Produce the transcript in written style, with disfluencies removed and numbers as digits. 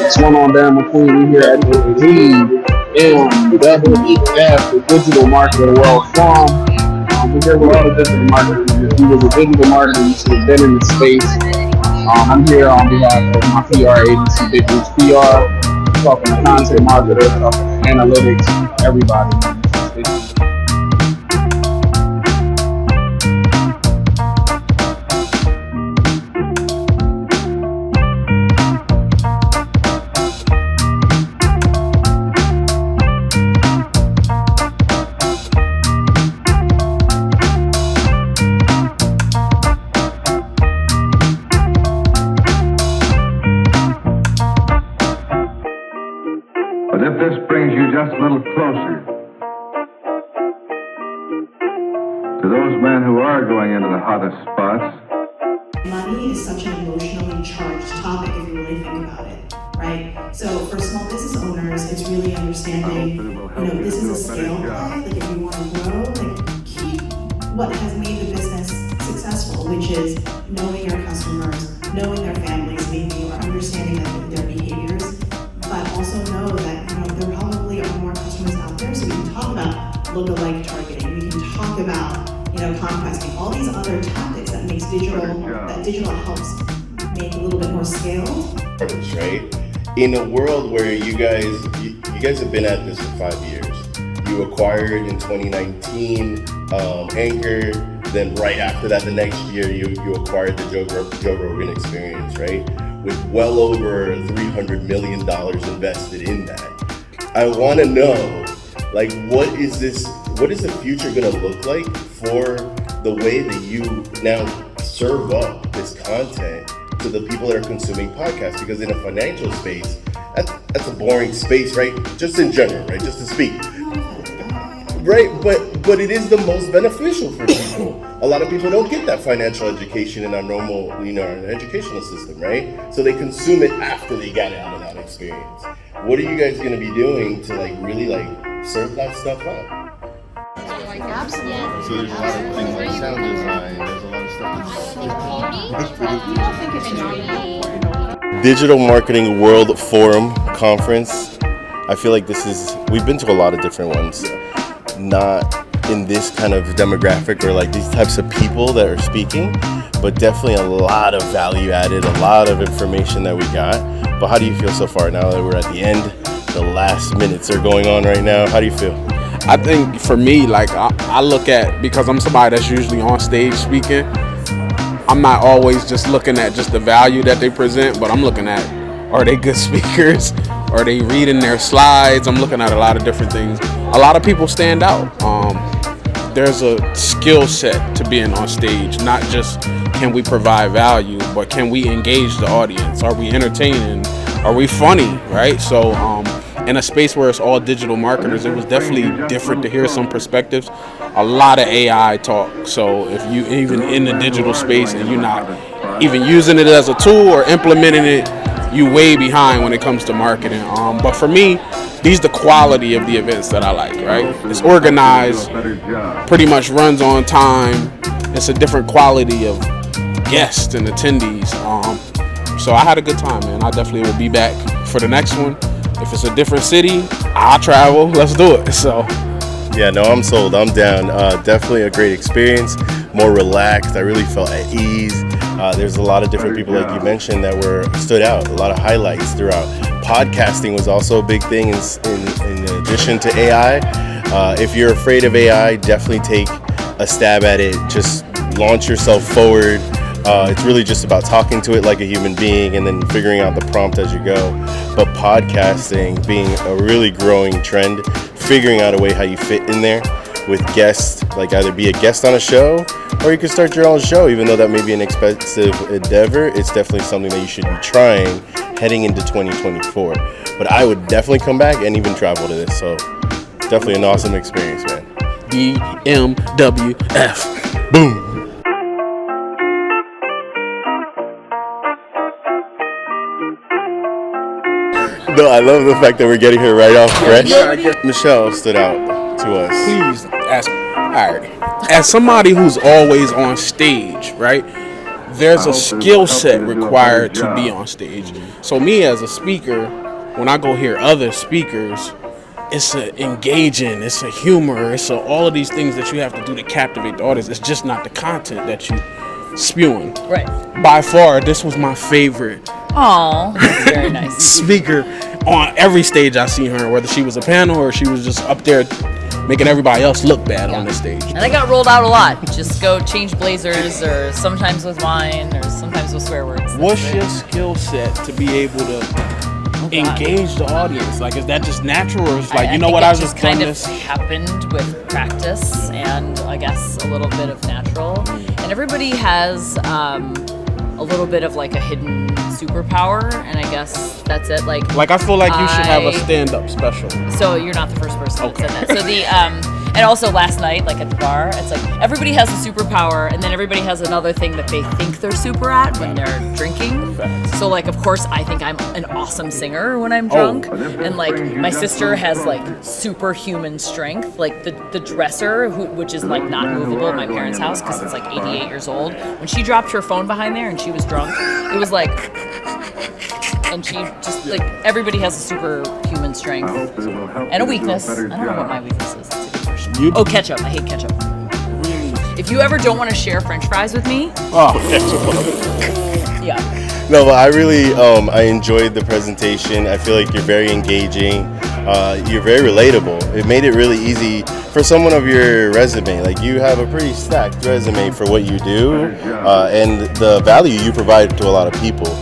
What's going on, Barion McQueen? We here at the JMMB, the Digital Marketing World Forum. We're here with all the digital marketers. If you was a digital marketer, you should have been in the space. I'm here on behalf of my PR agency, Big Roots PR, talking to content marketers, talking to analytics, everybody. If this brings you just a little closer to those men who are going into the hottest spots. Money is such an emotionally charged topic if you really think about it, right? So for small business owners, it's really understanding, this is a scale play. Like if you want to grow, keep what has made the business successful, which is knowing your customers, knowing their families, maybe, or understanding their behaviors. But also know that there probably are more customers out there, so we can talk about lookalike targeting. We can talk about conquesting, all these other tactics that makes digital helps make a little bit more scaled. Right? In a world where you guys have been at this for 5 years, you acquired in 2019 Anchor. Then right after that, the next year you acquired the Joe Rogan Experience, right? With well over $300 million invested in that. I want to know, what is the future going to look like for the way that you now serve up this content to the people that are consuming podcasts? Because in a financial space, that's a boring space, right? Just in general, right? Just to speak. Right, but it is the most beneficial for people. A lot of people don't get that financial education in our normal, educational system, right? So they consume it after they got out of that experience. What are you guys going to be doing to really serve that stuff up? Absolutely. So there's a lot of things like sound design. There's a lot of stuff. Digital Marketing World Forum Conference. I feel like we've been to a lot of different ones. Not in this kind of demographic or these types of people that are speaking, but definitely a lot of value added, a lot of information that we got. But how do you feel so far now that we're at the end? The last minutes are going on right now. How do you feel? I think for me, I look at, because I'm somebody that's usually on stage speaking, I'm not always just looking at just the value that they present, but I'm looking at, are they good speakers? Are they reading their slides? I'm looking at a lot of different things. A lot of people stand out. There's a skill set to being on stage, not just can we provide value, but can we engage the audience? Are we entertaining? Are we funny, right? So in a space where it's all digital marketers, it was definitely different to hear some perspectives. A lot of AI talk. So if you even in the digital space and you're not even using it as a tool or implementing it, you way behind when it comes to marketing. But for me, these are the quality of the events that I like, right? It's organized, pretty much runs on time. It's a different quality of guests and attendees. So I had a good time, man. I definitely will be back for the next one. If it's a different city, I'll travel. Let's do it. So. Yeah, no, I'm sold. I'm down. Definitely a great experience. More relaxed. I really felt at ease. There's a lot of different people, like you mentioned, that stood out. A lot of highlights throughout. Podcasting was also a big thing in addition to AI. If you're afraid of AI, definitely take a stab at it. Just launch yourself forward. It's really just about talking to it like a human being and then figuring out the prompt as you go. But podcasting being a really growing trend, figuring out a way how you fit in there with guests, either be a guest on a show or you can start your own show. Even though that may be an expensive endeavor, it's definitely something that you should be trying heading into 2024. But I would definitely come back and even travel to this. So definitely an awesome experience, man. DMWF. Boom. No, I love the fact that we're getting her right off fresh. Michele stood out to us. Please ask. All right. As somebody who's always on stage, right? there's a skill set required to be on stage. So me as a speaker, when I go hear other speakers, it's engaging, it's a humor, it's all of these things that you have to do to captivate the audience. It's just not the content that you spewing. Right. By far, this was my favorite. Oh, that's very nice. Speaker on every stage I seen her, whether she was a panel or she was just up there making everybody else look bad on the stage. And I got rolled out a lot. Just go change blazers, or sometimes with wine, or sometimes with swear words. What's your skill set to be able to engage the audience? Like, is that just natural, or is like, you know what, I just kind done of this? happened with practice and I guess a little bit of natural. And everybody has a little bit of like a hidden superpower, and I guess that's it. Like I feel like you should have a stand-up special. So you're not the first person that said that. So the and also last night, like at the bar, it's like everybody has a superpower, and then everybody has another thing that they think they're super at when they're drinking. So like, of course, I think I'm an awesome singer when I'm drunk, and like my sister has like superhuman strength. Like the dresser, which is like not movable at my parents' house because it's like 88 years old. When she dropped her phone behind there and she was drunk, it was like. And she just, like, everybody has a superhuman strength and a weakness. I don't know what my weakness is. That's a good question. Ketchup. I hate ketchup. If you ever don't want to share French fries with me. Yeah. No, but I really, I enjoyed the presentation. I feel like you're very engaging. You're very relatable. It made it really easy for someone of your resume. Like, you have a pretty stacked resume for what you do and the value you provide to a lot of people.